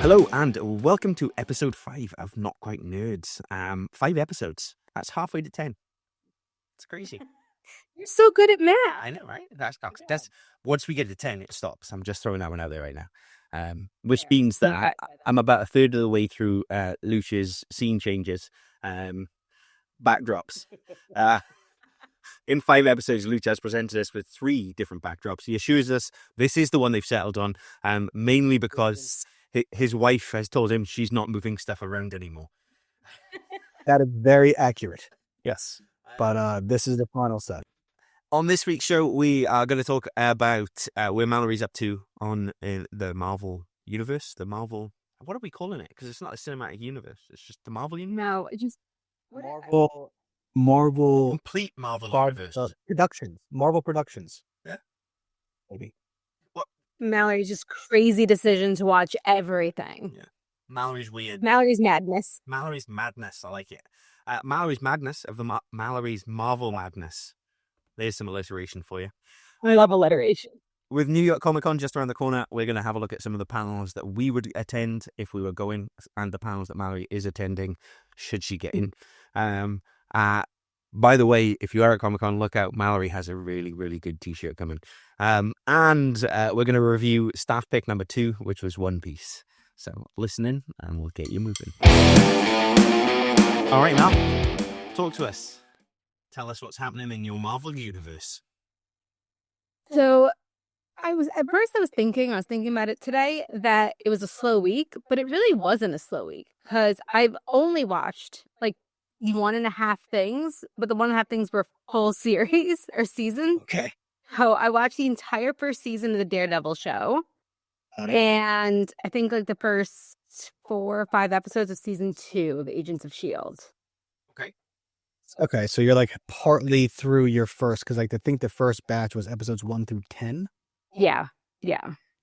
Hello and welcome to episode 5 of Not Quite Nerds. 5 episodes. That's halfway to 10. It's crazy. You're so good at math. I know, right? That's once we get to 10, it stops. I'm just throwing that one out there right now. Which means that I'm about a third of the way through Lucia's scene changes, backdrops. In 5 episodes, Lucia has presented us with 3 different backdrops. He assures us this is the one they've settled on, mainly because his wife has told him she's not moving stuff around anymore. That is very accurate. Yes. But this is the final set. On this week's show, we are going to talk about where Mallory's up to on the Marvel universe. The Marvel... What are we calling it? Because it's not a cinematic universe. It's just the Marvel universe. No, it just... Marvel... Complete Marvel universe. Productions. Marvel Productions. Yeah. Maybe. Mallory's just crazy decision to watch everything. Yeah. Mallory's weird. Mallory's madness. Mallory's madness. I like it. Mallory's madness of the Mallory's Marvel madness. There's some alliteration for you. I love alliteration. With New York Comic Con just around the corner, we're going to have a look at some of the panels that we would attend if we were going, and the panels that Mallory is attending, should she get in. By the way, if you are at Comic Con, look out. Mallory has a really, really good t-shirt coming. And we're going to review staff pick number 2, which was One Piece. So listen in and we'll get you moving. All right, Mal, talk to us. Tell us what's happening in your Marvel universe. So I was thinking about it today, that it was a slow week, but it really wasn't a slow week because I've only watched like 1.5 things, but the 1.5 things were full series or season. Okay. So I watched the entire first season of the Daredevil show. And I think like the first 4 or 5 episodes of season 2 of Agents of S.H.I.E.L.D. Okay, so you're like partly through your first, because like I think the first batch was episodes 1 through 10. Yeah.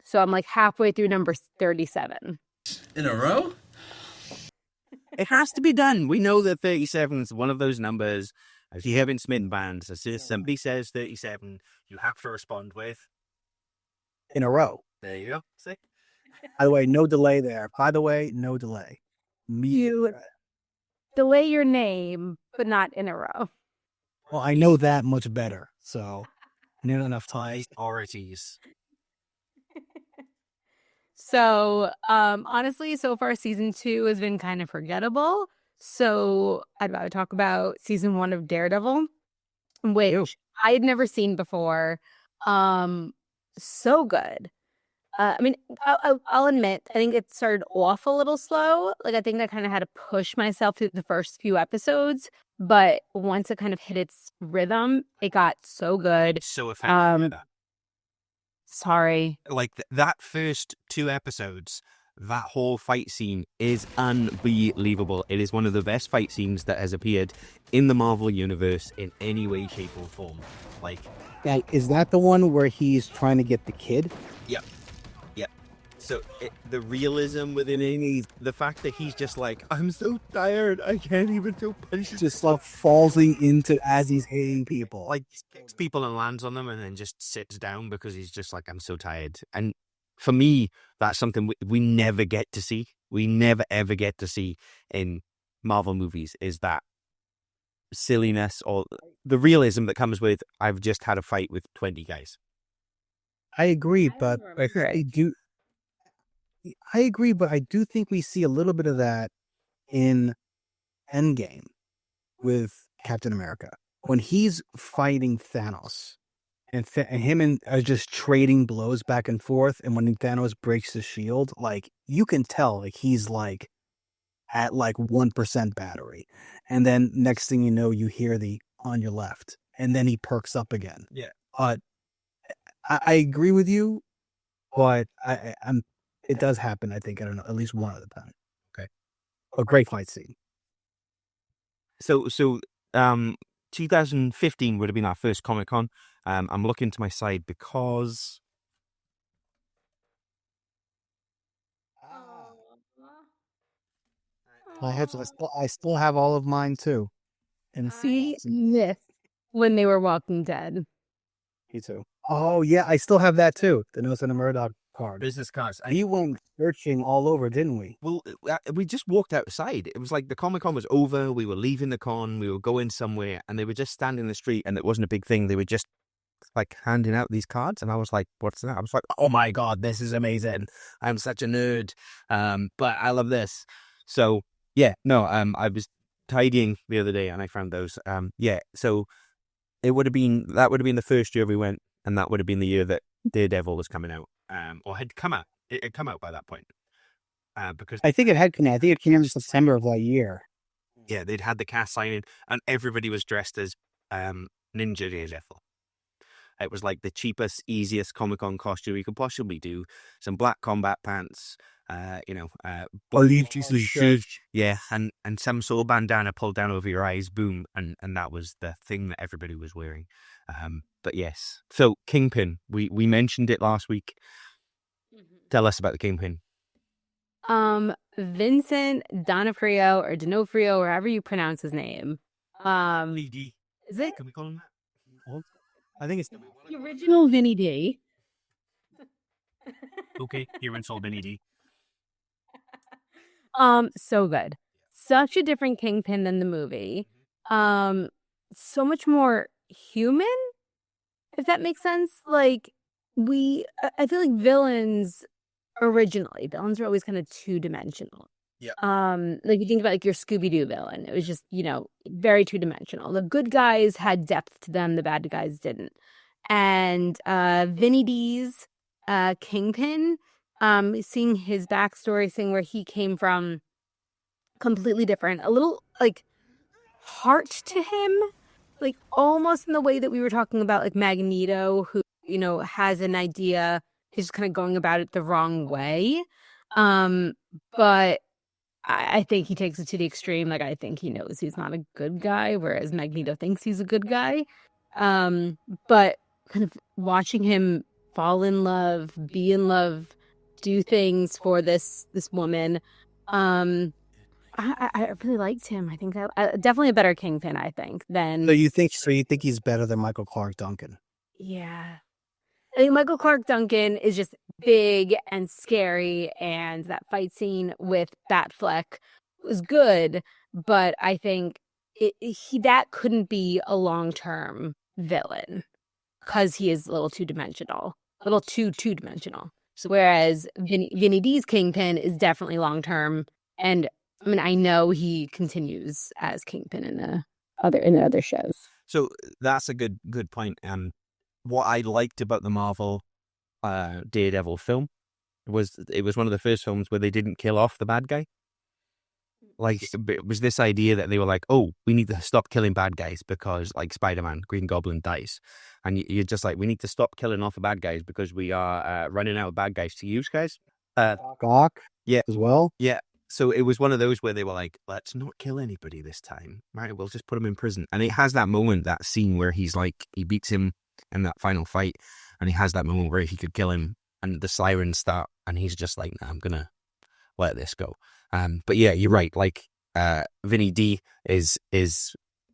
So I'm like halfway through number 37. In a row? It has to be done. We know that 37 is one of those numbers. As you hear in Smitten Bands, as soon as somebody says 37, you have to respond with... In a row. There you go. See? By the way, no delay there. No delay. You delay your name, but not in a row. Well, I know that much better, so I need enough time. Priorities. So, honestly, so far season 2 has been kind of forgettable. So I'd rather talk about season 1 of Daredevil, which I had never seen before. So good. I mean, I'll admit, I think it started off a little slow. Like, I think I kind of had to push myself through the first few episodes. But once it kind of hit its rhythm, it got so good. So effective. Sorry. Like that first 2 episodes, that whole fight scene is unbelievable. It is one of the best fight scenes that has appeared in the Marvel universe in any way, shape, or form. Like, yeah, is that the one where he's trying to get the kid? Yeah. So the realism within it, the fact that he's just like, I'm so tired, I can't even do punches. Just like falling into as he's hitting people. Like, kicks people and lands on them and then just sits down because he's just like, I'm so tired. And for me, that's something we never get to see. We never, ever get to see in Marvel movies, is that silliness or the realism that comes with, I've just had a fight with 20 guys. I agree, but I do think we see a little bit of that in Endgame with Captain America. When he's fighting Thanos and him are just trading blows back and forth, and when Thanos breaks his shield, like, you can tell like he's like at like 1% battery. And then next thing you know, you hear the on your left, and then he perks up again. Yeah. But I agree with you, but it does happen, I think, I don't know, at least one at a time. Okay. A great fight scene. So 2015 would have been our first Comic-Con. I'm looking to my side because... I still have all of mine, too. And See, missed when they were Walking Dead. Me too. Oh, yeah, I still have that, too. The Notes on the Murdoch card. Business cards. We went searching all over, didn't we? Well, we just walked outside. It was like the Comic-Con was over. We were leaving the con. We were going somewhere, and they were just standing in the street, and it wasn't a big thing. They were just like handing out these cards, and I was like, "What's that?" I was like, "Oh my god, this is amazing! I'm such a nerd, but I love this." So yeah, no, I was tidying the other day, and I found those. Yeah, so that would have been the first year we went, and that would have been the year that Daredevil was coming out, or had come out. It had come out by that point. Because I think it had. I think it came in September of that year. yeah, they'd had the cast signing, and everybody was dressed as Ninja Daredevil. It was like the cheapest, easiest Comic-Con costume you could possibly do. Some black combat pants, Shirt. yeah, and some sort of bandana pulled down over your eyes, boom, and that was the thing that everybody was wearing. But yes, so Kingpin, we mentioned it last week. Tell us about the Kingpin. Vincent D'Onofrio or D'Onofrio, or however you pronounce his name. Is it? Can we call him that? I think it's The original Vinny D. Okay, here in Soul Vinny D. So good. Such a different Kingpin than the movie. So much more human, if that makes sense. Like, I feel like villains are always kind of two-dimensional. Yeah. Like you think about like your Scooby-Doo villain. It was just, very two-dimensional. The good guys had depth to them, the bad guys didn't. And Vinny D's Kingpin, seeing his backstory, seeing where he came from, completely different. A little like heart to him, like almost in the way that we were talking about like Magneto, who, has an idea, he's just kind of going about it the wrong way. But I think he takes it to the extreme. Like, I think he knows he's not a good guy, whereas Magneto thinks he's a good guy. But kind of watching him fall in love, be in love, do things for this woman. I really liked him. I think that definitely a better Kingpin, I think, than... So you think he's better than Michael Clark Duncan? Yeah. I think Michael Clark Duncan is just big and scary, and that fight scene with Batfleck was good, but I think that couldn't be a long-term villain because he is a little too two-dimensional. So whereas Vinny D's Kingpin is definitely long-term, and I mean, I know he continues as Kingpin in the other shows. So that's a good point. And what I liked about the Marvel Daredevil film was it was one of the first films where they didn't kill off the bad guy. Like, it was this idea that they were like, oh, we need to stop killing bad guys because, like, Spider-Man, Green Goblin dies. And you're just like, we need to stop killing off the bad guys because we are running out of bad guys to use, guys. Gawk, yeah, as well. Yeah. So it was one of those where they were like, let's not kill anybody this time. Right, we'll just put him in prison. And it has that moment, that scene where he beats him in that final fight. And he has that moment where he could kill him and the sirens start. And he's just like, nah, I'm going to let this go. But yeah, you're right. Like, Vinny D is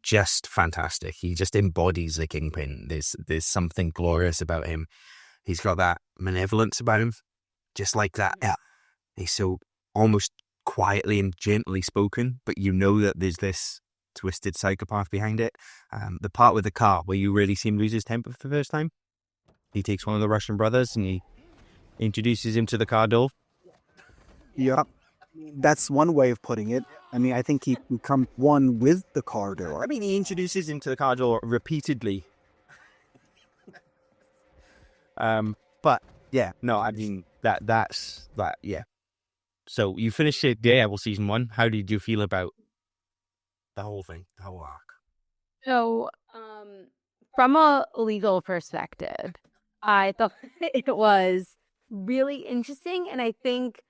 just fantastic. He just embodies the Kingpin. There's something glorious about him. He's got that malevolence about him. Just like that. Yeah. He's so almost quietly and gently spoken, but you know that there's this twisted psychopath behind it. The part with the car where you really see him lose his temper for the first time. He takes one of the Russian brothers and he introduces him to the car door. Yeah, that's one way of putting it. I mean, I think he becomes one with the car door. I mean, he introduces him to the car door repeatedly. But yeah, no, I mean that's that. Yeah. So you finished Daredevil season 1. How did you feel about the whole thing, the whole arc? So, from a legal perspective, I thought it was really interesting, and I think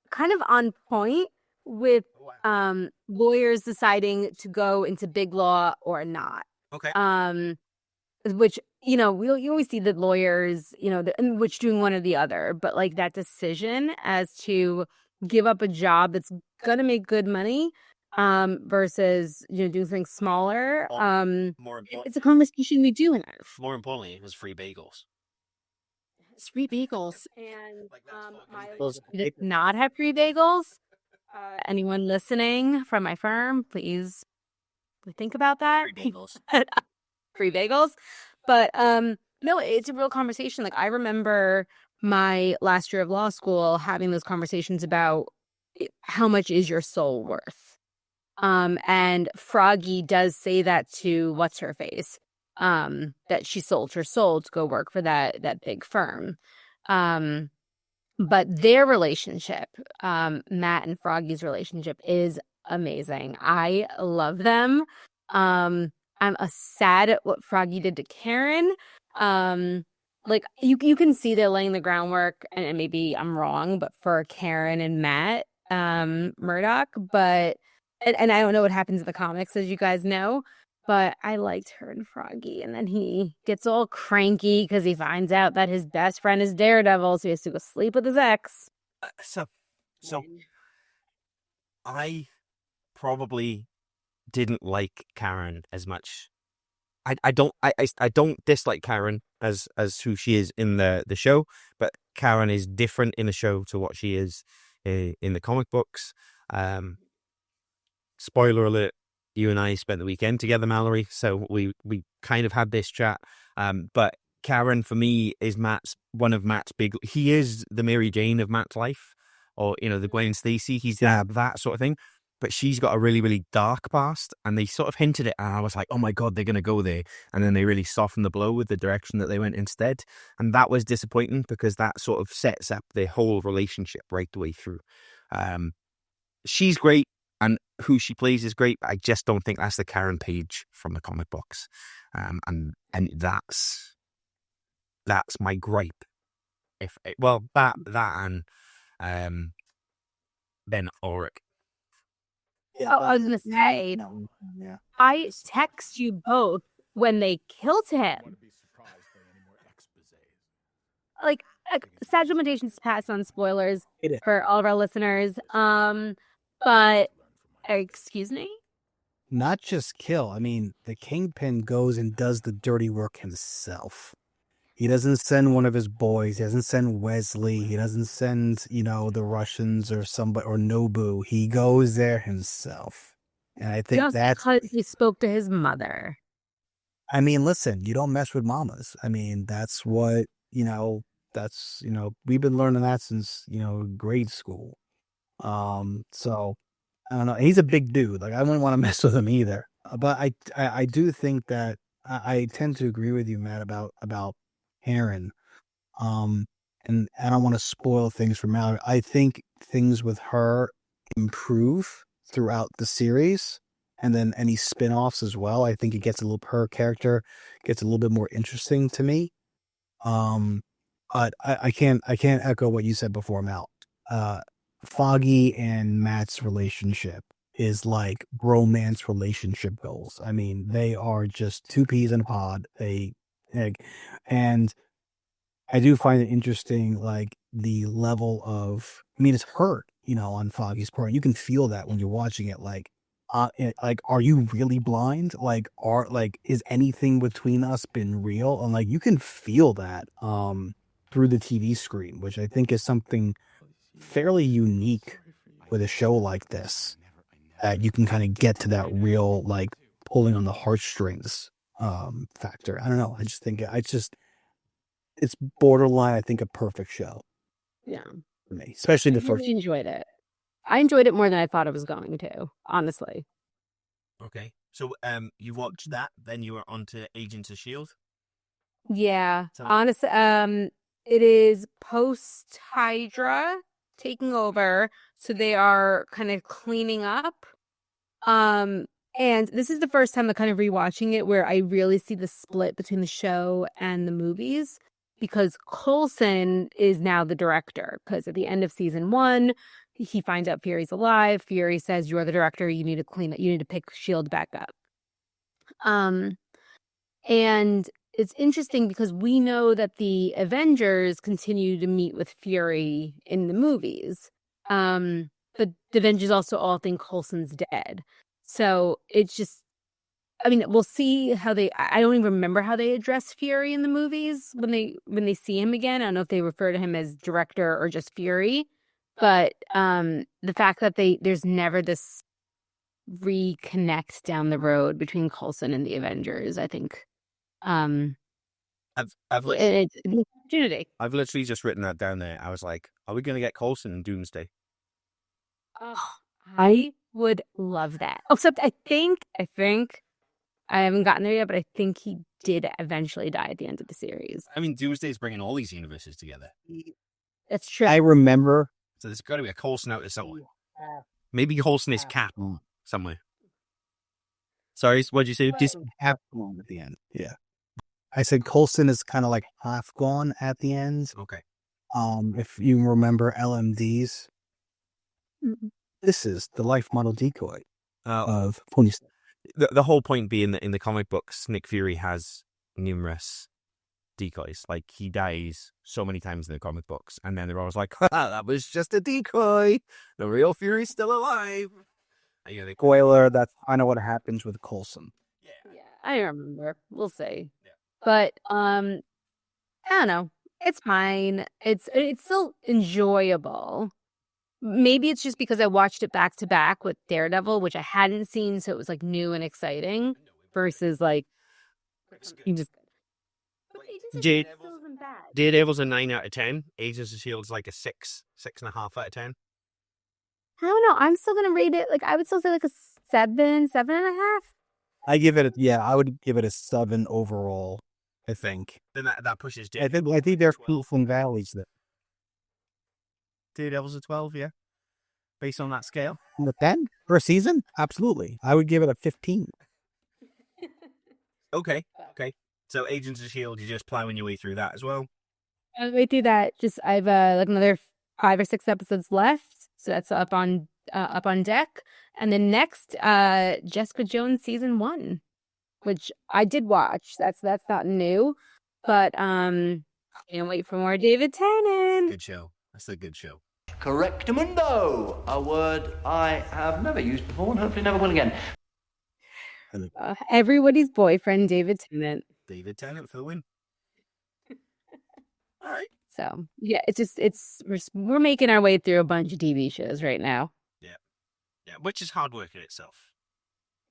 kind of on point with lawyers deciding to go into big law or not. Okay. Which, you always see that lawyers, which doing one or the other, but like that decision as to give up a job that's gonna make good money versus doing something smaller. More important, it's a conversation we do in life. More importantly, it was free bagels. It's free bagels. And Those- did not have free bagels. Anyone listening from my firm, please think about that. Free bagels. Free bagels. But no, it's a real conversation. Like, I remember my last year of law school having those conversations about how much is your soul worth. And Froggy does say that to what's her face, that she sold her soul to go work for that big firm. But their relationship, Matt and Froggy's relationship, is amazing. I love them. I'm sad at what Froggy did to Karen. Like, you can see they're laying the groundwork, and maybe I'm wrong, but for Karen and Matt Murdoch, but and I don't know what happens in the comics, as you guys know, but I liked her and Froggy, and then he gets all cranky because he finds out that his best friend is Daredevil, so he has to go sleep with his ex. So I probably didn't like Karen as much. I don't dislike Karen as who she is in the show, but Karen is different in the show to what she is in the comic books. Spoiler alert, you and I spent the weekend together, Mallory, so we kind of had this chat. But Karen, for me, is one of Matt's big... He is the Mary Jane of Matt's life, or, the Gwen Stacy. He's that sort of thing. But she's got a really, really dark past, and they sort of hinted it, and I was like, oh my God, they're going to go there. And then they really softened the blow with the direction that they went instead. And that was disappointing, because that sort of sets up the whole relationship right the way through. She's great, and who she plays is great, but I just don't think that's the Karen Page from the comic books. And that's my gripe. That and Ben Ulrich. Yeah, I was gonna say, yeah. I text you both when they killed him. Like, statute of limitations passed on spoilers for all of our listeners. But excuse me? Not just kill. I mean, the Kingpin goes and does the dirty work himself. He doesn't send one of his boys. He doesn't send Wesley. He doesn't send, the Russians or somebody or Nobu. He goes there himself. And I think that's because he spoke to his mother. I mean, listen, you don't mess with mamas. I mean, that's what, we've been learning that since, grade school. So I don't know. He's a big dude. Like, I wouldn't want to mess with him either. But I do think that I tend to agree with you, Matt, about Karen. And I don't want to spoil things for Mallory. I think things with her improve throughout the series, and then any spin-offs as well. I think her character gets a little bit more interesting to me. But I can't echo what you said before, Mal. Foggy and Matt's relationship is like bromance relationship goals. I mean, they are just two peas in a pod. And I do find it interesting, like the level of, it's hurt, on Foggy's part. You can feel that when you're watching it. Like, are you really blind? Like, is anything between us been real? And like, you can feel that, through the TV screen, which I think is something fairly unique with a show like this. You can kind of get to that real, like, pulling on the heartstrings, factor. I don't know. I just think it's borderline, I think, a perfect show. Yeah. For me, especially the first. I enjoyed it. I enjoyed it more than I thought I was going to, honestly. Okay. So you watched that, then you were on to Agents of S.H.I.E.L.D.? Yeah. Honestly, it is post-Hydra taking over, so they are kind of cleaning up. And this is the first time I'm kind of rewatching it where I really see the split between the show and the movies, because Coulson is now the director, because at the end of season 1, he finds out Fury's alive. Fury says, you're the director. You need to clean it. You need to pick S.H.I.E.L.D. back up. And it's interesting because we know that the Avengers continue to meet with Fury in the movies. But the Avengers also all think Coulson's dead. So it's just, I mean, we'll see how I don't even remember how they address Fury in the movies when they see him again. I don't know if they refer to him as director or just Fury, but the fact that there's never this reconnect down the road between Coulson and the Avengers, I think, I've literally, it's an opportunity. I've literally just written that down there. I was like, are we going to get Coulson in Doomsday? Oh, I would love that. Except I think I haven't gotten there yet, but I think he did eventually die at the end of the series. I mean, Doomsday's bringing all these universes together. That's true. I remember. So there's got to be a Coulson out there somewhere. Maybe Coulson is Cap somewhere. Sorry, what'd you say? Just half gone at the end. Yeah. I said Coulson is kind of like half gone at the end. Okay. If you remember LMDs, this is the life model decoy of Tony Stark. The whole point being that in the comic books, Nick Fury has numerous decoys. Like, he dies so many times in the comic books, and then they're always like, that was just a decoy. The real Fury's still alive. Yeah, Spoiler, that's kind of what happens with Coulson. Yeah, I remember. We'll see. Yeah. But I don't know. It's fine. It's still enjoyable. Maybe it's just because I watched it back to back with Daredevil, which I hadn't seen, so it was like new and exciting. Versus like you just. Daredevil's a 9 out of 10. Agents of S.H.I.E.L.D.'s like a 6.5 out of 10. I don't know. I'm still gonna rate it. Like, I would still say like a 7.5. I would give it a 7 overall, I think. Then that pushes Daredevil. I think there are peaks and valleys there. Daredevil's a 12, yeah? Based on that scale? A 10 for a season? Absolutely. I would give it a 15. Okay. So Agents of S.H.I.E.L.D., you're just plowing your way through that as well? I'll wait through that. Just I've like another 5 or 6 episodes left, so that's up on deck. And then next, Jessica Jones season 1, which I did watch. That's not new, but can't wait for more David Tennant. Good show. That's a good show. Correctamundo, a word I have never used before and hopefully never will again. Everybody's boyfriend, David Tennant. David Tennant for the win. All right. So yeah, we're making our way through a bunch of TV shows right now. Yeah, which is hard work in itself.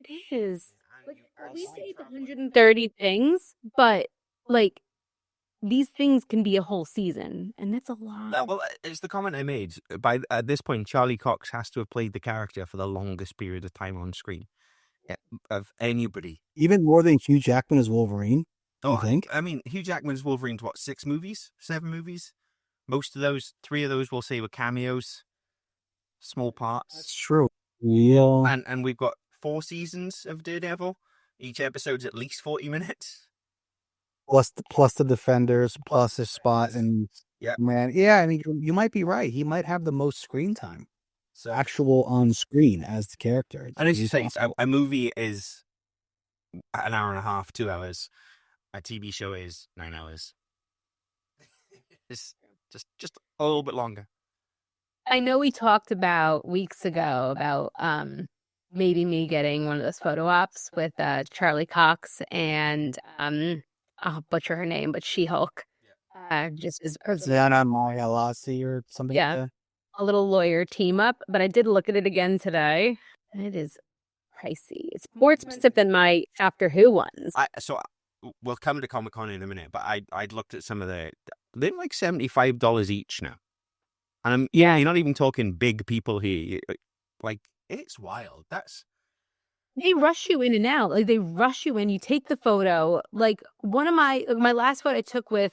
It is. Like, we say the 130 things, but like these things can be a whole season, and that's a lot. No, well, it's the comment I made. At this point, Charlie Cox has to have played the character for the longest period of time on screen of anybody. Even more than Hugh Jackman as Wolverine, I think. I mean, Hugh Jackman's Wolverine's what, 6 movies? 7 movies? Most of those, 3 of those we'll say were cameos, small parts. That's true. Yeah. And we've got 4 seasons of Daredevil. Each episode's at least 40 minutes. Plus the Defenders, plus his spot, and man, yeah, I mean, you might be right. He might have the most screen time, so actual on screen as the character. And as you say, a movie is an hour and a half, 2 hours. A TV show is 9 hours. It's just a little bit longer. I know we talked about weeks ago about maybe me getting one of those photo ops with Charlie Cox and I'll butcher her name, but She-Hulk. Just as Zana Mayalasi or something. Yeah, like that. A little lawyer team up. But I did look at it again today, and it is pricey. It's more expensive than my Doctor Who ones. So we'll come to Comic-Con in a minute, but I'd looked at some of they're like $75 each now. And you're not even talking big people here. Like, it's wild. They rush you in and out. Like, they rush you in. You take the photo. Like, one of my last photo I took with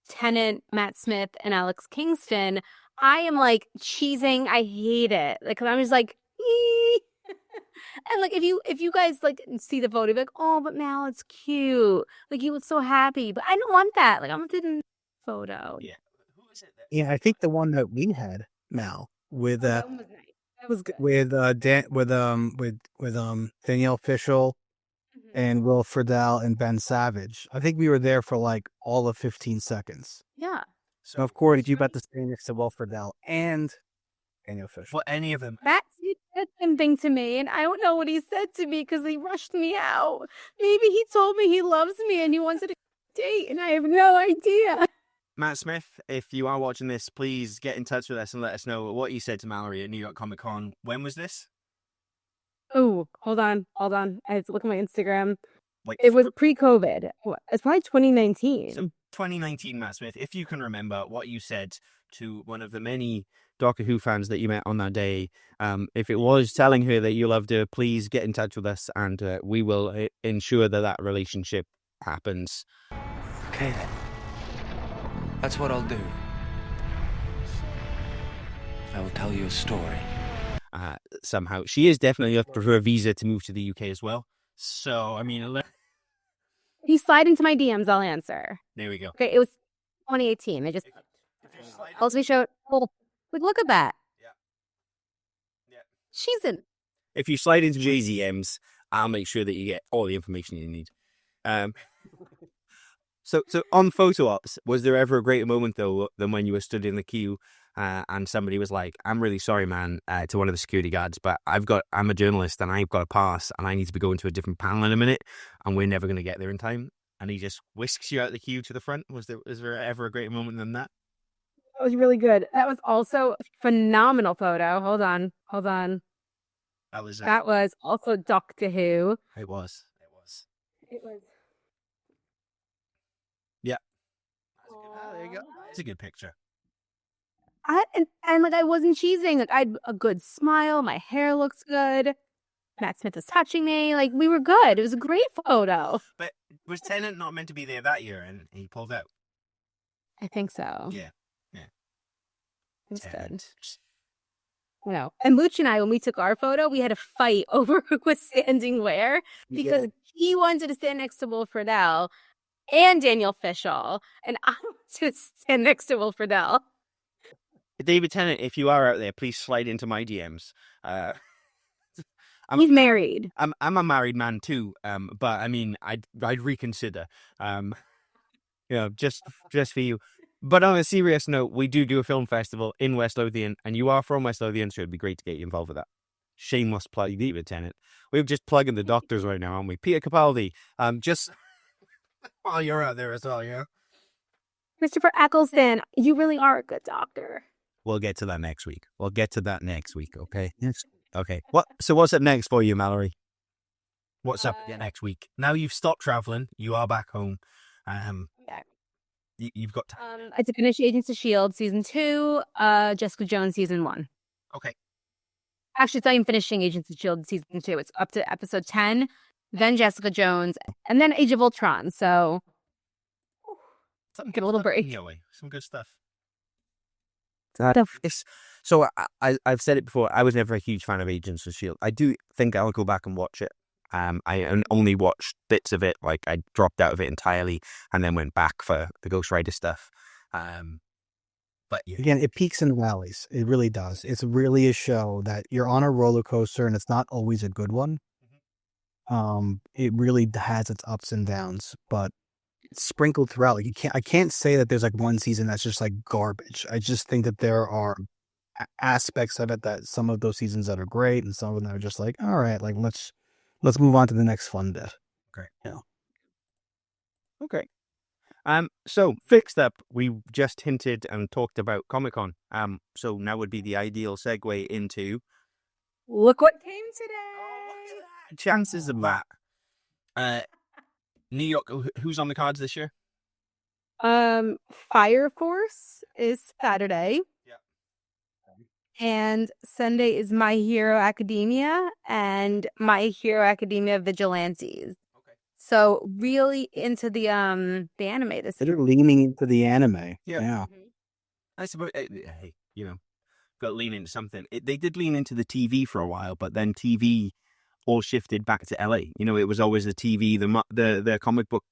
Tennant, Matt Smith, and Alex Kingston, I am like cheesing. I hate it. Like, I'm just like, ee. And like, if you guys like see the photo, you're like, oh, but Mal, it's cute. Like, he was so happy. But I don't want that. Like, I wanted a photo. Yeah. Who is it? Yeah, I think the one that we had, Mal, with that one was nice. That was good. With Danielle Fishel and Will Friedle and Ben Savage. I think we were there for like all of 15 seconds. Yeah. So of course you got to stay next to Will Friedle and Daniel Fisher. For any of them. Matt said something to me, and I don't know what he said to me because he rushed me out. Maybe he told me he loves me and he wants to date, and I have no idea. Matt Smith, if you are watching this, please get in touch with us and let us know what you said to Mallory at New York Comic Con. When was this? Oh, hold on. I have to look at my Instagram. Like, It was pre-COVID. It's probably 2019. So 2019, Matt Smith, if you can remember what you said to one of the many Doctor Who fans that you met on that day, if it was telling her that you loved her, please get in touch with us and we will ensure that relationship happens. Okay then. That's what I'll do. I will tell you a story. Somehow. She is definitely up for her visa to move to the UK as well. So, I mean, If you slide into my DMs, I'll answer. there we go. Okay, it was 2018. They just also showed. Oh, look at that. Yeah. She's in. If you slide into JZMs, I'll make sure that you get all the information you need. So on photo ops, was there ever a greater moment though than when you were stood in the queue and somebody was like, "I'm really sorry, man," to one of the security guards, but I'm a journalist and I've got a pass and I need to be going to a different panel in a minute and we're never going to get there in time, and he just whisks you out the queue to the front? Was there ever a greater moment than that? That was really good. That was also a phenomenal photo. Hold on. That was also Doctor Who. It was. It was. Yeah. There you go. It's a good picture. And like I wasn't cheesing. Like I had a good smile. My hair looks good. Matt Smith was touching me. Like we were good. It was a great photo. But was Tennant not meant to be there that year and he pulled out? I think so. Yeah. It was good. Tennant. You know, and Luch and I, when we took our photo, we had a fight over who was standing where because he wanted to stand next to Will Friedle and Daniel Fishel, and I wanted to stand next to Will Friedle. David Tennant, if you are out there, please slide into my DMs. He's married. I'm a married man too, but I mean, I'd reconsider, just for you. But on a serious note, we do a film festival in West Lothian, and you are from West Lothian, so it'd be great to get you involved with that. Shameless plug, David Tennant. We're just plugging the doctors right now, aren't we? Peter Capaldi, just while you're out there as well, yeah. Christopher Eccleston, you really are a good doctor. We'll get to that next week. Okay? Yes. Okay. What's up next for you, Mallory? What's up next week? Now you've stopped traveling, you are back home. Yeah. You've got time. I to finish Agents of S.H.I.E.L.D. season 2, Jessica Jones season 1. Okay. Actually, it's not even finishing Agents of S.H.I.E.L.D. season 2. It's up to episode 10, then Jessica Jones, and then Age of Ultron. So, get a little break. Some good stuff. So I've said it before, I was never a huge fan of Agents of S.H.I.E.L.D. I do think I'll go back and watch it. I only watched bits of it, like I dropped out of it entirely and then went back for the Ghost Rider stuff. But yeah. Again, it peaks and valleys. It really does. It's really a show that you're on a roller coaster and it's not always a good one. It really has its ups and downs, but it's sprinkled throughout. Like I can't say that there's like one season that's just like garbage. I just think that there are aspects of it that some of those seasons that are great and some of them that are just like, all right, like let's move on to the next fun bit. Great. Yeah. Okay. So fixed up, we just hinted and talked about Comic-Con. So now would be the ideal segue into Look what came today. chances of that. New York, who's on the cards this year? Fire Force is Saturday. Yeah. And Sunday is My Hero Academia and My Hero Academia Vigilantes. Okay. So really into the anime this year. They're leaning into the anime. Yeah. I suppose, hey, got to lean into something. They did lean into the TV for a while, but then TV all shifted back to LA. It was always the TV, the comic book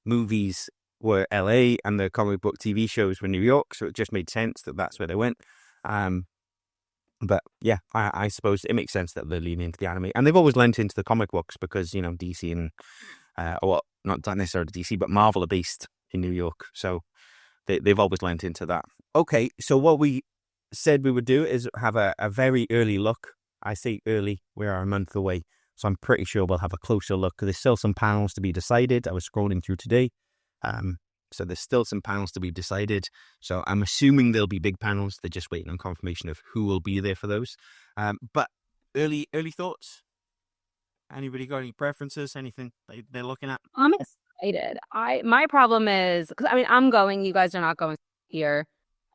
movies were LA and the comic book TV shows were New York, so it just made sense that that's where they went. But yeah, I suppose it makes sense that they lean into the anime, and they've always lent into the comic books because DC and not necessarily DC, but Marvel are based in New York, so they've always lent into that. Okay, so what we said we would do is have a very early look. I say early, we're a month away. So I'm pretty sure we'll have a closer look. There's still some panels to be decided. I was scrolling through today. So there's still some panels to be decided. So I'm assuming there'll be big panels. They're just waiting on confirmation of who will be there for those. But early thoughts? Anybody got any preferences? Anything they're looking at? I'm excited. My problem is, because I mean, I'm going. You guys are not going here.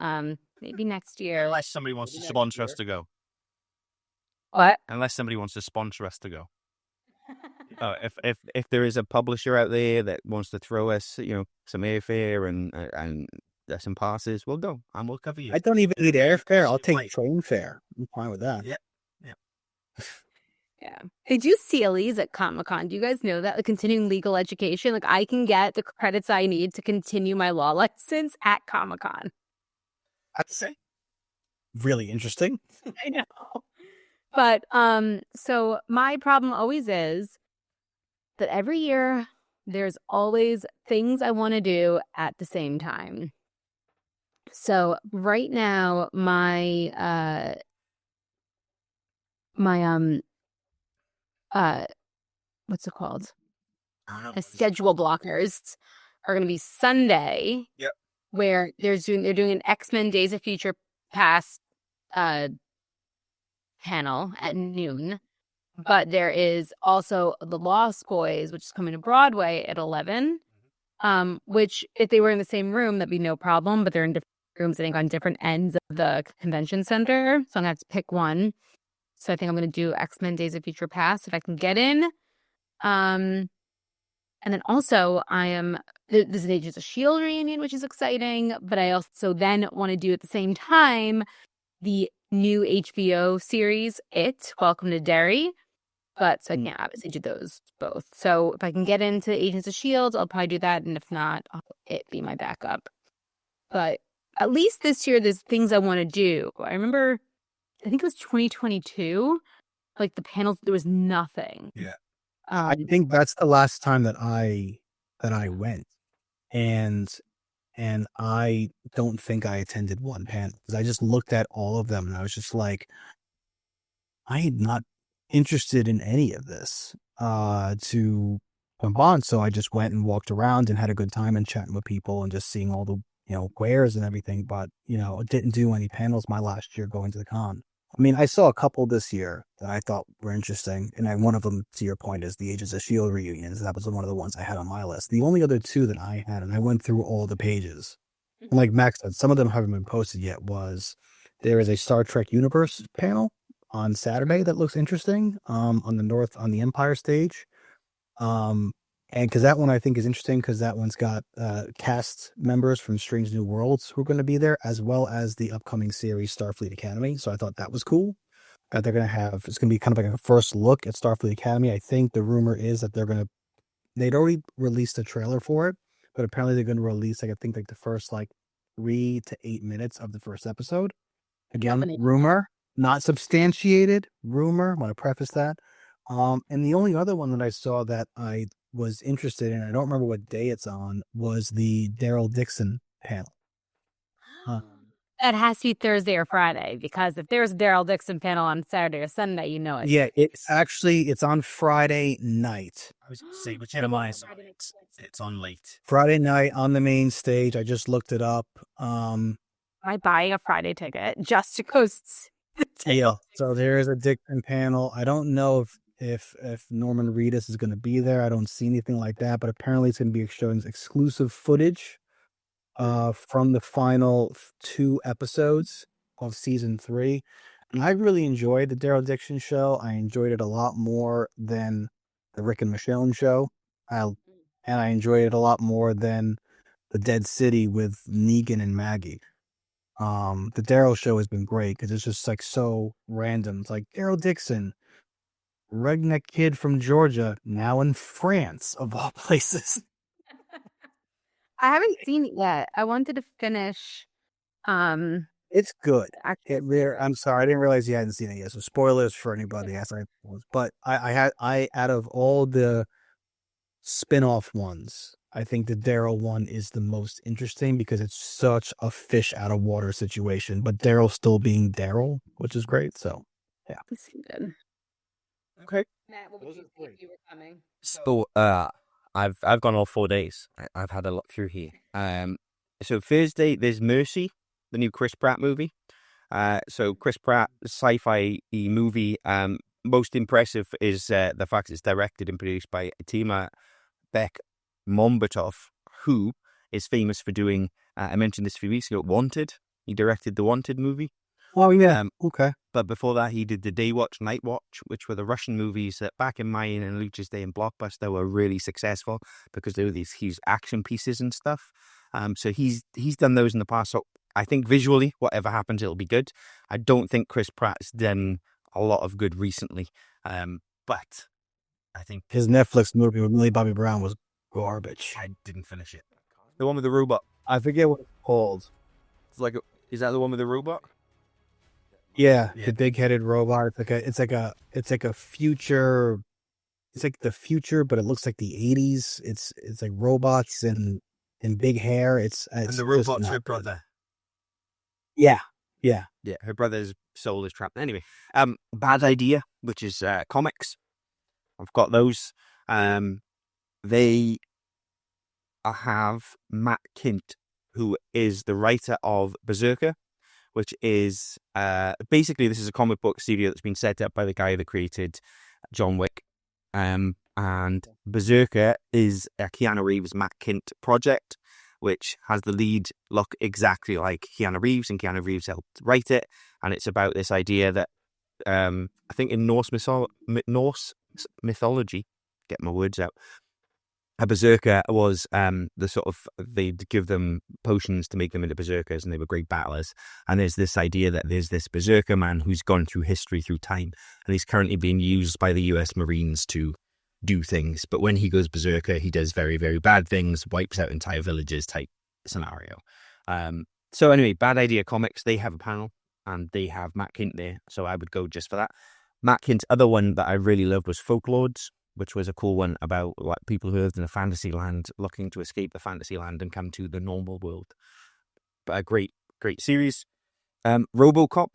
Maybe next year. Unless somebody wants to sponsor us to go. What? Unless somebody wants to sponsor us to go. If there is a publisher out there that wants to throw us, some airfare and some passes, we'll go and we'll cover you. I don't even need airfare. I'll take train fare. I'm fine with that. Yeah. Yeah. They do CLEs at Comic-Con. Do you guys know that? The continuing legal education. Like, I can get the credits I need to continue my law license at Comic-Con. That's really interesting. I know. But so my problem always is that every year there's always things I want to do at the same time. So right now my what's it called? The schedule blockers are going to be Sunday. Yep. Where they're doing an X-Men Days of Future Past panel at noon, but there is also the Lost Boys, which is coming to Broadway at 11. Which if they were in the same room, that'd be no problem. But they're in different rooms, I think, on different ends of the convention center. So I'm gonna have to pick one. So I think I'm gonna do X-Men Days of Future Past if I can get in. And then also there's an Agents of S.H.I.E.L.D. reunion, which is exciting. But I also then want to do at the same time the new HBO series, Welcome to Derry. But so I can't obviously do those both. So if I can get into Agents of S.H.I.E.L.D., I'll probably do that. And if not, I'll be my backup. But at least this year, there's things I want to do. I remember, I think it was 2022. Like the panels, there was nothing. Yeah. I think that's the last time that I went, and I don't think I attended one panel because I just looked at all of them and I was just like, I am not interested in any of this to come on. So I just went and walked around and had a good time and chatting with people and just seeing all the wares and everything. But didn't do any panels my last year going to the con. I mean, I saw a couple this year that I thought were interesting, and one of them, to your point, is the Agents of S.H.I.E.L.D. reunions. That was one of the ones I had on my list. The only other two that I had, and I went through all the pages, and like Max said, some of them haven't been posted yet, there is a Star Trek Universe panel on Saturday that looks interesting on the Empire stage. And because that one I think is interesting because that one's got cast members from Strange New Worlds who are going to be there, as well as the upcoming series Starfleet Academy. So I thought that was cool. That it's going to be kind of like a first look at Starfleet Academy. I think the rumor is that they'd already released a trailer for it, but apparently they're going to release the first 3 to 8 minutes of the first episode. Again, rumor, not substantiated. Rumor. I want to preface that. And the only other one that I saw that I was interested in, I don't remember what day it's on, was the Daryl Dixon panel. It has to be Thursday or Friday, because if there's a Daryl Dixon panel on Saturday or Sunday, you know it. Yeah, it's on Friday night. I was going to say, which am I? It's on late. Friday night on the main stage. I just looked it up. I'm buying a Friday ticket just to go. Yeah. So there is a Dixon panel. I don't know if Norman Reedus is going to be there. I don't see anything like that, but apparently it's going to be showing exclusive footage from the final 2 episodes of season 3. And I really enjoyed the Daryl Dixon show. I enjoyed it a lot more than the Rick and Michonne show. And I enjoyed it a lot more than the Dead City with Negan and Maggie. The Daryl show has been great because it's just so random. It's like Daryl Dixon, redneck kid from Georgia, now in France, of all places. I haven't seen it yet. I wanted to finish. It's good. I'm sorry, I didn't realize you hadn't seen it yet. So spoilers for anybody. But I out of all the spin-off ones, I think the Daryl one is the most interesting because it's such a fish out of water situation, but Daryl still being Daryl, which is great. So, yeah. This is good. Okay. Matt, what would you say if you were coming? So, I've gone all 4 days. I've had a lot through here. So Thursday there's Mercy, the new Chris Pratt movie. So Chris Pratt sci-fi movie. Most impressive is the fact it's directed and produced by Tima Beck Mombatov, who is famous for doing. I mentioned this a few weeks ago. Wanted. He directed the Wanted movie. Oh yeah. Okay. But before that, he did the Day Watch, Night Watch, which were the Russian movies that back in Mayan and Lucha's day and Blockbuster were really successful because they were these huge action pieces and stuff. So he's done those in the past. So I think visually, whatever happens, it'll be good. I don't think Chris Pratt's done a lot of good recently. But I think His Netflix movie with Millie Bobby Brown was garbage. I didn't finish it. The one with the robot. I forget what it's called. It's like, is that the one with the robot? Yeah, Yeah. the big-headed robot. It's like a future. It's like the future, but it looks like the 80s. It's like robots and big hair. It's And the just robot's not her good. brother. Yeah. Yeah, her brother's soul is trapped. Anyway, Bad Idea, which is comics. I've got those. They have Matt Kint, who is the writer of Berserker, which is basically this is a comic book studio that's been set up by the guy that created John Wick. And Berserker is a Keanu Reeves Matt Kint project, which has the lead look exactly like Keanu Reeves, and Keanu Reeves helped write it. And it's about this idea that I think in Norse mythology, get my words out, a berserker was the sort of, they'd give them potions to make them into berserkers, and they were great battlers. And there's this idea that there's this berserker man who's gone through history, through time, and he's currently being used by the US Marines to do things. But when he goes berserker, he does very, very bad things, wipes out entire villages type scenario. So anyway, Bad Idea Comics, they have a panel, and they have Matt Kint there, so I would go just for that. Matt Kint's other one that I really loved was Folklords, which was a cool one about like people who lived in a fantasy land looking to escape the fantasy land and come to the normal world. But a great series. RoboCop,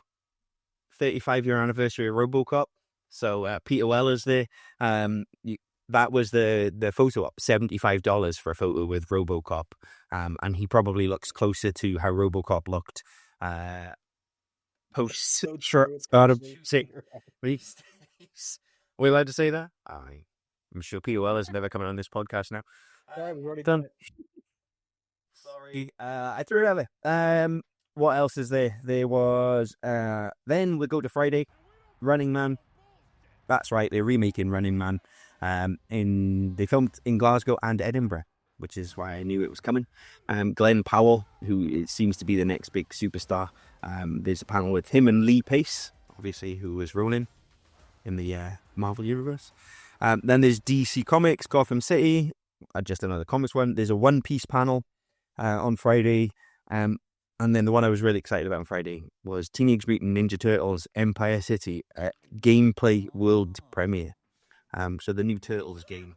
35-year anniversary of RoboCop. So Peter Weller's there. That was the photo op, $75 for a photo with RoboCop. And he probably looks closer to how RoboCop looked post. Are we allowed to say that? I'm sure Peter Weller's never coming on this podcast now. Done. Sorry, I threw it out there. What else is there? There was then we go to Friday, Running Man. That's right, they're remaking Running Man. They filmed in Glasgow and Edinburgh, which is why I knew it was coming. Glenn Powell, who seems to be the next big superstar. There's a panel with him and Lee Pace, obviously, who was Ronin in the Marvel Universe. Then there's DC Comics, Gotham City, just another comics one. There's a One Piece panel on Friday. And then the one I was really excited about on Friday was Teenage Mutant Ninja Turtles Empire City gameplay world premiere. So the new Turtles game,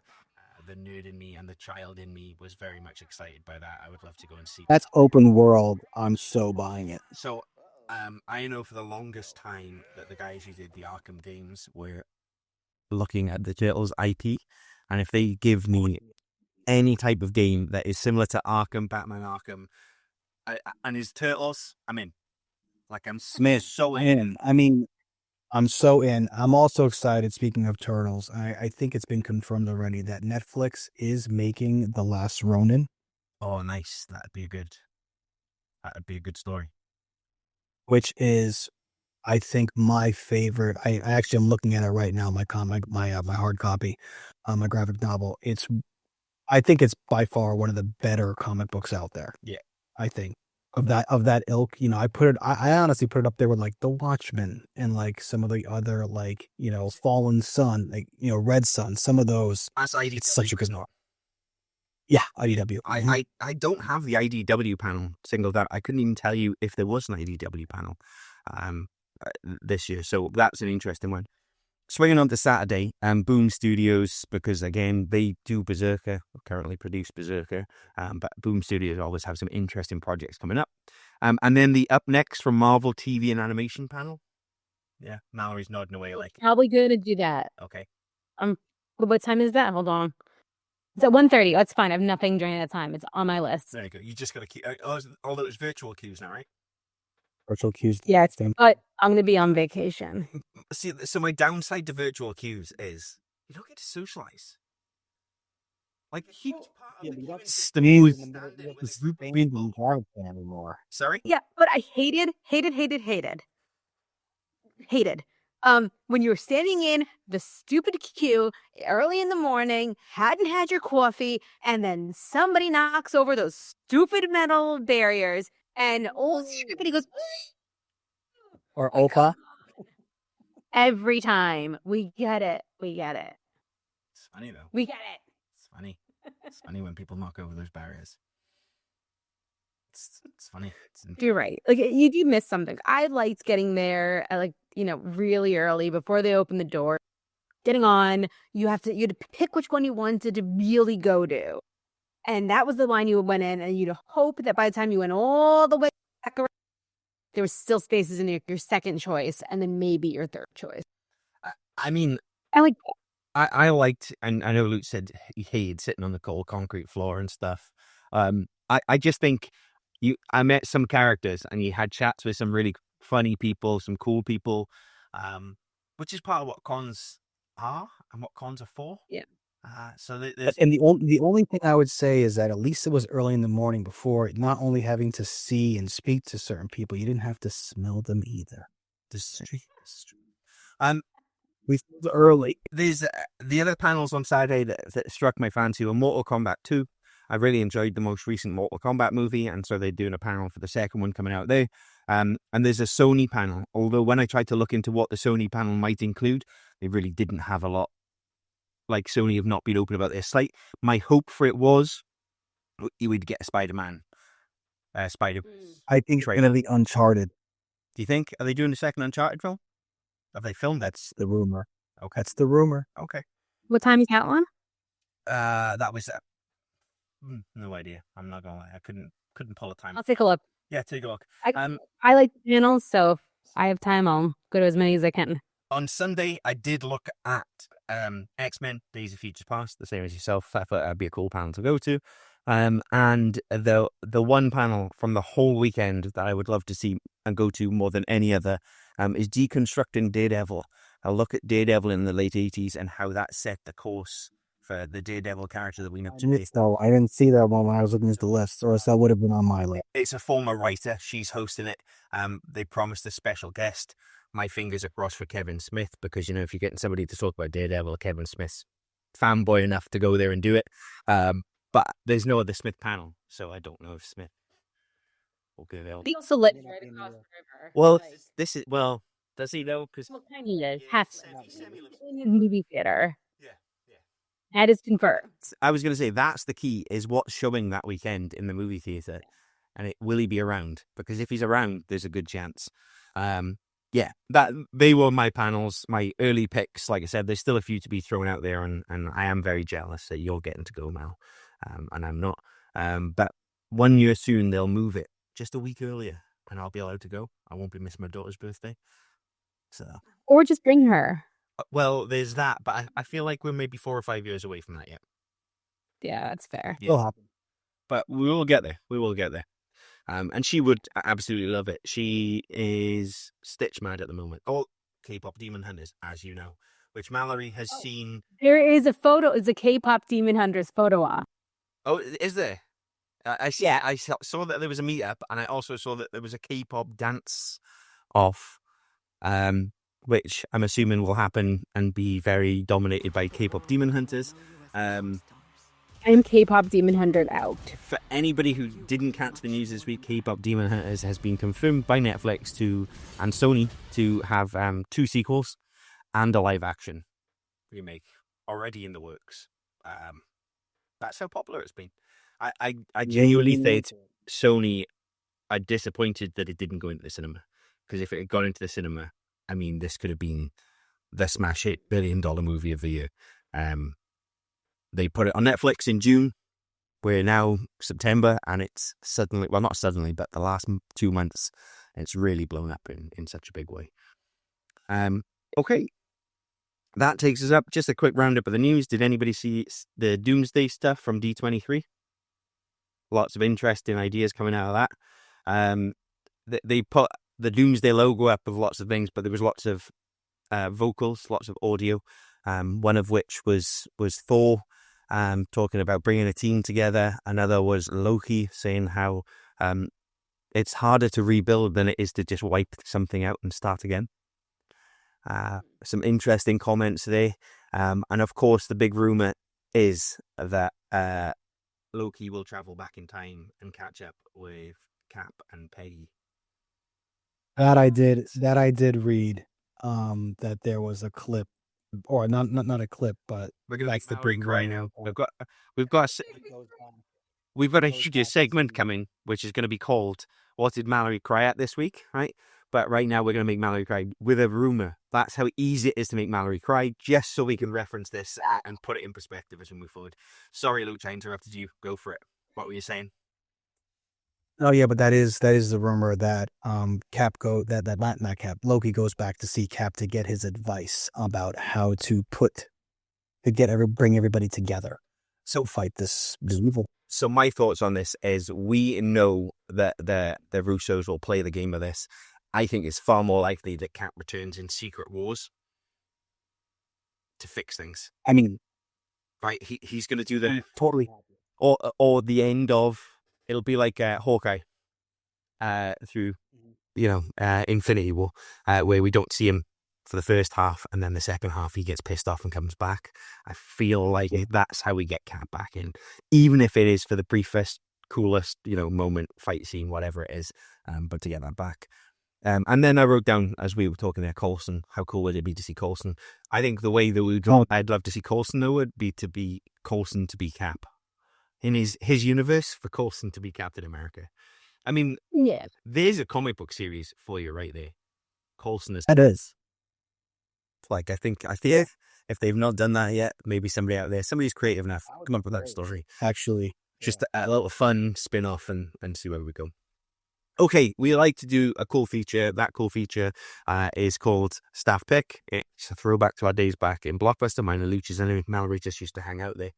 the nerd in me and the child in me was very much excited by that. I would love to go and see. That's open world. I'm so buying it. So I know for the longest time that the guys who did the Arkham games were looking at the Turtles IP, and if they give me any type of game that is similar to Arkham, Batman Arkham, and his Turtles, I'm in. Like I'm so in. I mean, I'm so in. I'm also excited. Speaking of Turtles, I think it's been confirmed already that Netflix is making The Last Ronin. Oh, nice. That'd be a good story. Which is, I think, my favorite. I actually am looking at it right now. My hard copy, my graphic novel. I think it's by far one of the better comic books out there. Yeah, I think of that ilk. You know, I honestly put it up there with like The Watchmen and like some of the other like Fallen Sun, like Red Sun. Some of those. That's IDW. It's such a good novel. Yeah, IDW. I don't have the IDW panel singled out. I couldn't even tell you if there was an IDW panel this year. So that's an interesting one. swinging on to Saturday, Boom Studios, because again, they do Berserker, currently produce Berserker, but Boom Studios always have some interesting projects coming up. And then the up next from Marvel TV and animation panel. Yeah, Mallory's nodding away like, Probably gonna do that. okay. What time is that? Hold on. It's at 1:30. That's fine. I have nothing during that time. It's on my list. There you go. You just got to keep. Although it's virtual queues now, right? Virtual queues. Yeah, but I'm gonna be on vacation. See, so my downside to virtual queues is you don't get to socialize. Like a huge part of It's the mood. anymore. Sorry? Yeah, but I hated. When you were standing in the stupid queue early in the morning, hadn't had your coffee, and then somebody knocks over those stupid metal barriers, and old everybody goes. Or Opa. Every time. We get it. It's funny though. We get it. It's funny. It's funny when people knock over those barriers. It's funny. You're right. Like, you do miss something. I liked getting there at, like, really early before they open the door. Getting on, you had to pick which one you wanted to really go to. And that was the line you went in, and you'd hope that by the time you went all the way back around, there was still spaces in your second choice, and then maybe your third choice. I mean, I like I liked, and I know Luke said he hated sitting on the cold concrete floor and stuff. I just think I met some characters, and you had chats with some really funny people, some cool people, which is part of what cons are and what cons are for. Yeah. So there's... And the only thing I would say is that at least it was early in the morning before, not only having to see and speak to certain people, you didn't have to smell them either. This is true. We filled early. There's the other panels on Saturday that struck my fancy were Mortal Kombat 2. I really enjoyed the most recent Mortal Kombat movie, and so they're doing a panel for the second one coming out there. And there's a Sony panel, although when I tried to look into what the Sony panel might include, they really didn't have a lot. Like, Sony have not been open about this. Like, my hope for it was you would get a Spider-Man. I think it's going to be Uncharted. Do you think? Are they doing the second Uncharted film? Have they filmed that? That's the rumor. Okay. That's the rumor. Okay. What time is that one? That was... no idea. I'm not going to lie. I couldn't pull a time. I'll take a look. Yeah, take a look. I like the panels, so if I have time, I'll go to as many as I can. On Sunday, I did look at X-Men Days of Future Past, the same as yourself. I thought that'd be a cool panel to go to. And the one panel from the whole weekend that I would love to see and go to more than any other is Deconstructing Daredevil. A look at Daredevil in the late 80s and how that set the course for the Daredevil character that we know today. No, I didn't see that one when I was looking at the list, or else that would have been on my list. It's a former writer. She's hosting it. They promised a special guest. My fingers are crossed for Kevin Smith, because, if you're getting somebody to talk about Daredevil, Kevin Smith's fanboy enough to go there and do it. But there's no other Smith panel, so I don't know if Smith will go there. He also lives right across the river. Well, does he know? Because He has movie theater. Yeah. That is confirmed. I was going to say, that's the key, is what's showing that weekend in the movie theater, and will he be around? Because if he's around, there's a good chance. That they were my panels, my early picks. Like I said, there's still a few to be thrown out there, and I am very jealous that you're getting to go, Mal, and I'm not. But 1 year soon, they'll move it just a week earlier, and I'll be allowed to go. I won't be missing my daughter's birthday. So, Or just bring her. well, there's that, but I feel like we're maybe 4 or 5 years away from that yet. Yeah, that's fair. Yeah. It'll happen. But we will get there. And she would absolutely love it. She is Stitch mad at the moment. Oh, K-pop Demon Hunters, as you know, which Mallory has seen. There is a photo. It's a K-pop Demon Hunters photo op. Oh, is there? I see. Yeah. I saw that there was a meetup, and I also saw that there was a K-pop dance off, which I'm assuming will happen and be very dominated by K-pop Demon Hunters. I am K-pop Demon Hunter out. For anybody who didn't catch the news this week, K-pop Demon Hunters has been confirmed by Netflix and Sony to have 2 sequels and a live-action remake already in the works. That's how popular it's been. I genuinely think Sony are disappointed that it didn't go into the cinema, because if it had gone into the cinema, I mean, this could have been the smash hit $1 billion movie of the year. They put it on Netflix in June. We're now September, and it's suddenly, well, not suddenly, but the last 2 months, it's really blown up in such a big way. Okay. That takes us up. Just a quick roundup of the news. Did anybody see the Doomsday stuff from D23? Lots of interesting ideas coming out of that. They put the Doomsday logo up with lots of things, but there was lots of vocals, lots of audio. One of which was Thor talking about bringing a team together. Another was Loki saying how it's harder to rebuild than it is to just wipe something out and start again. Some interesting comments there. And of course, the big rumor is that Loki will travel back in time and catch up with Cap and Peggy. That I did read. That there was a clip, or not a clip, but We're gonna that's make the big Mallory cry now. We've got a huge segment coming, which is going to be called "What Did Mallory Cry At This Week?" Right? But right now we're going to make Mallory cry with a rumor. That's how easy it is to make Mallory cry, just so we can reference this and put it in perspective as we move forward. Sorry, Luke, I interrupted you. Go for it. What were you saying? Oh yeah, but that is the rumor that Loki goes back to see Cap to get his advice about how to bring everybody together. So fight this evil. So my thoughts on this is we know that the Russos will play the game of this. I think it's far more likely that Cap returns in Secret Wars to fix things. I mean, right? He's going to do the totally, or the end of. It'll be like Hawkeye through, Infinity War, where we don't see him for the first half, and then the second half he gets pissed off and comes back. I feel like that's how we get Cap back in, even if it is for the briefest, coolest, moment, fight scene, whatever it is, but to get that back. And then I wrote down, as we were talking there, Coulson. How cool would it be to see Coulson? I think the way that I'd love to see Coulson, though, would be to be Coulson to be Cap. In his universe, for Coulson to be Captain America. I mean, Yeah. there's a comic book series for you right there. Coulson is. It is. Like, I think if they've not done that yet, maybe somebody out there, somebody's creative enough, come up with that story. Actually, Just a little fun spin-off and see where we go. Okay, we like to do a cool feature. That cool feature is called Staff Pick. It's a throwback to our days back in Blockbuster. Mine and Luch's and Mallory just used to hang out there.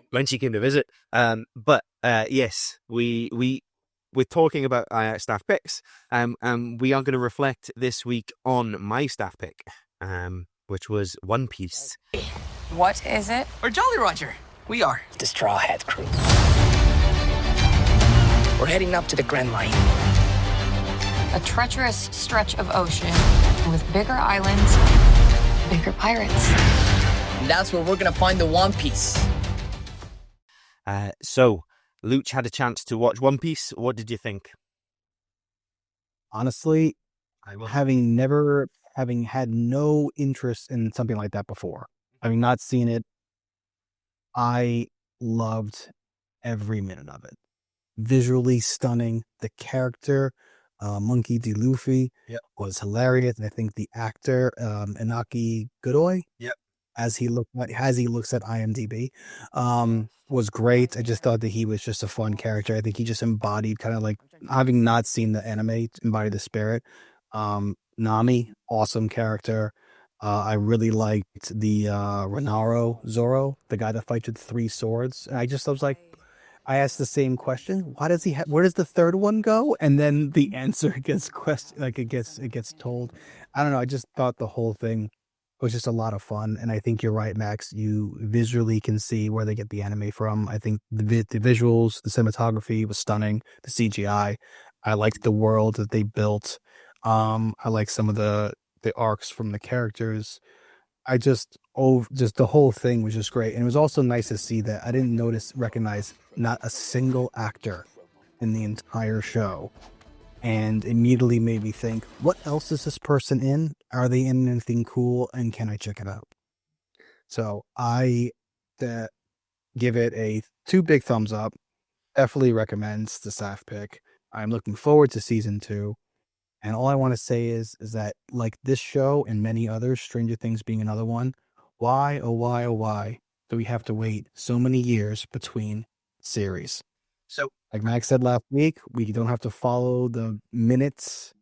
When she came to visit. But yes, we're talking about staff picks. And we are going to reflect this week on my staff pick, which was One Piece. What is it? We're Jolly Roger. We are. The Straw Hat Crew. We're heading up to the Grand Line. A treacherous stretch of ocean with bigger islands, bigger pirates. And that's where we're gonna find the One Piece. So, Luch had a chance to watch One Piece. What did you think? Honestly, having had no interest in something like that before, having not seen it, I loved every minute of it. Visually stunning. The character, Monkey D. Luffy, was hilarious, and I think the actor, Inaki Godoy, as he looks at IMDb, was great. I just thought that he was just a fun character. I think he just embodied, kind of like, having not seen the anime, embodied the spirit. Nami, awesome character. I really liked the Renaro Zoro, the guy that fights with 3 swords. And I was like, I asked the same question. Why does he where does the third one go? And then the answer gets it gets told. I don't know. I just thought the whole thing was just a lot of fun. And I think you're right, Max. You visually can see where they get the anime from. I think the visuals, the cinematography was stunning. The CGI. I liked the world that they built. I like some of the arcs from the characters. Just the whole thing was just great. And it was also nice to see that I didn't recognize not a single actor in the entire show, and immediately made me think, what else is this person in? Are they in anything cool? And can I check it out? So I give it a 2 big thumbs up. Definitely recommends the staff pick. I'm looking forward to season 2. And all I want to say is that like this show and many others, Stranger Things being another one, why, oh why, oh why do we have to wait so many years between series? So, Like Max said last week, we don't have to follow the minutes,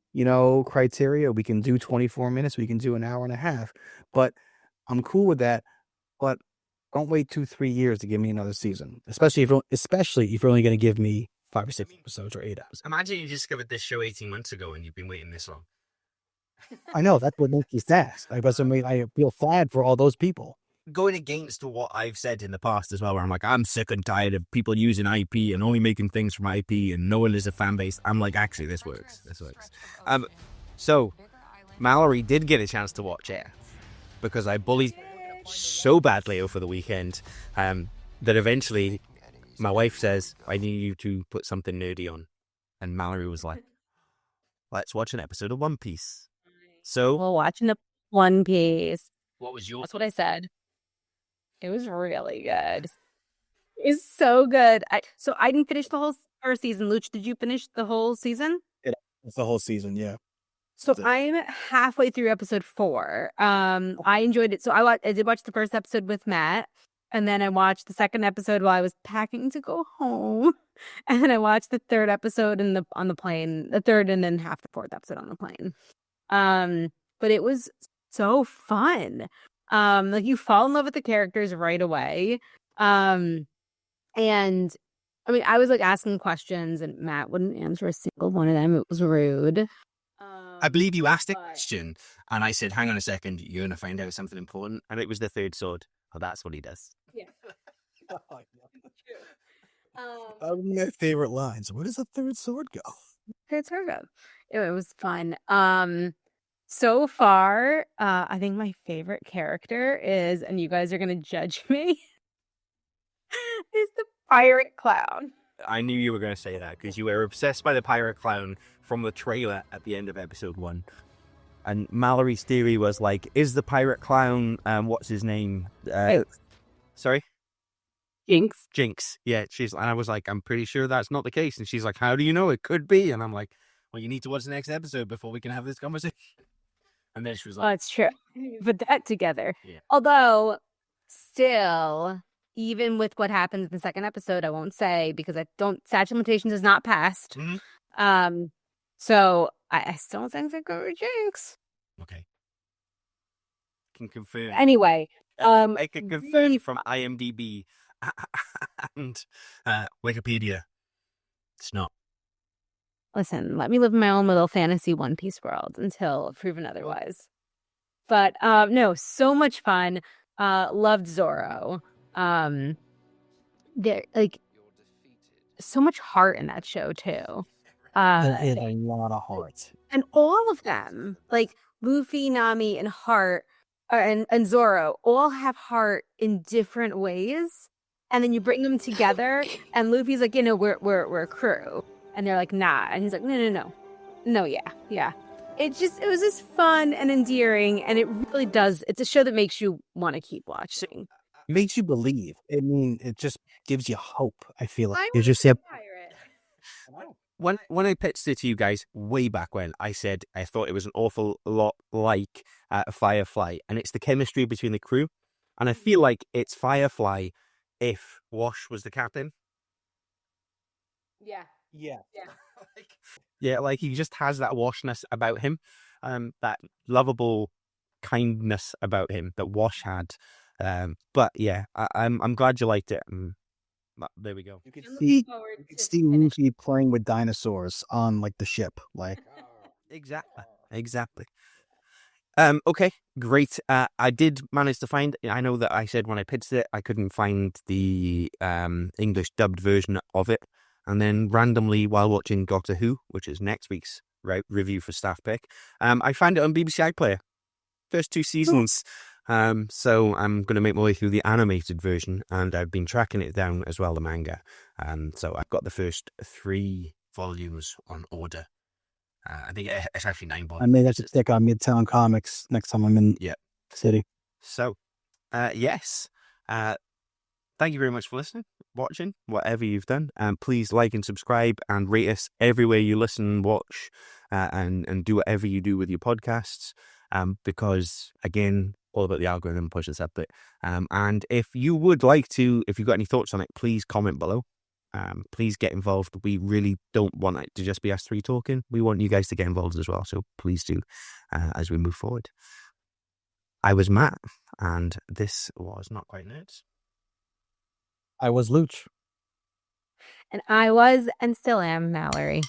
criteria. We can do 24 minutes. We can do an hour and a half. But I'm cool with that. But don't wait 2-3 years to give me another season, especially if you're only going to give me 5 or 6 episodes or 8 episodes. imagine you discovered this show 18 months ago and you've been waiting this long. I know that's what makes me sad. I feel sad for all those people. Going against what I've said in the past as well, where I'm like, I'm sick and tired of people using IP and only making things from IP and no one is a fan base. I'm like, actually, this works. So, Mallory did get a chance to watch it because I bullied so badly over the weekend that eventually my wife says, I need you to put something nerdy on. And Mallory was like, let's watch an episode of One Piece. So, Well, watching the One Piece. what was your... That's what I said. It was really good. It's so good. So I didn't finish the whole first season. Luch, did you finish the whole season? It's the whole season, yeah. So I'm halfway through episode 4. I enjoyed it. So I did watch the first episode with Matt, and then I watched the second episode while I was packing to go home, and then I watched the third episode on the plane, the third and then half the fourth episode on the plane. But it was so fun. Like you fall in love with the characters right away. And I mean, I was like asking questions, and Matt wouldn't answer a single one of them. It was rude. I believe you asked a question, and I said, hang on a second, you're going to find out something important. and it was the third sword. Oh, that's what he does. Yeah. My favorite lines. Where does the third sword go? It's her go. It was fun. So far, I think my favorite character is, and you guys are gonna judge me, is the pirate clown. I knew you were going to say that because you were obsessed by the pirate clown from the trailer at the end of episode 1. And Mallory's theory was like, is the pirate clown, what's his name? Sorry? Jinx. Yeah, and I was like, I'm pretty sure that's not the case. And she's like, how do you know? It could be. And I'm like, well, you need to watch the next episode before we can have this conversation. And then she was like, Oh, it's true. Put that together. Yeah. Although, still, even with what happens in the second episode, I won't say because statute of limitations is not passed. Mhm. So I still think they go with Jinx. okay. Can confirm. Anyway, I can confirm from IMDb and Wikipedia. It's not. listen, let me live in my own little fantasy One Piece world until proven otherwise. But no, so much fun. Loved Zoro. There like so much heart in that show too. It had a lot of heart. And all of them, like Luffy, Nami, and Heart, and Zoro, all have heart in different ways. And then you bring them together, and Luffy's like, we're a crew, and they're like, nah, and he's like, no, yeah. It was just fun and endearing, and it really does. It's a show that makes you want to keep watching. Makes you believe. I mean, it just gives you hope. I feel like I you just was a have. pirate. when I pitched it to you guys way back when, I said I thought it was an awful lot like Firefly, and it's the chemistry between the crew, and I feel like it's Firefly if Wash was the captain. Yeah. Yeah, like he just has that washness about him, that lovable kindness about him that Wash had. But yeah, I'm glad you liked it. There we go. You can see Luffy playing with dinosaurs on like the ship. Like Exactly. Okay, great. I did manage to find. I know that I said when I pitched it, I couldn't find the English dubbed version of it, and then randomly while watching Doctor Who, which is next week's review for Staff Pick, I found it on BBC iPlayer. First 2 seasons. So I'm going to make my way through the animated version, and I've been tracking it down as well, the manga. So I've got the first 3 volumes on order. I think it's actually 9 volumes. I may have to stick on Midtown Comics next time I'm in the city. So, yes. Thank you very much for listening, watching, whatever you've done. And please like and subscribe and rate us everywhere you listen, watch, and do whatever you do with your podcasts, because again, all about the algorithm pushes up it. And if you would like to, if you've got any thoughts on it, please comment below. Please get involved. We really don't want it to just be us three talking. We want you guys to get involved as well. So please do as we move forward. I was Matt, and this was Not Quite Nerds. I was Luch. And I was and still am Mallory.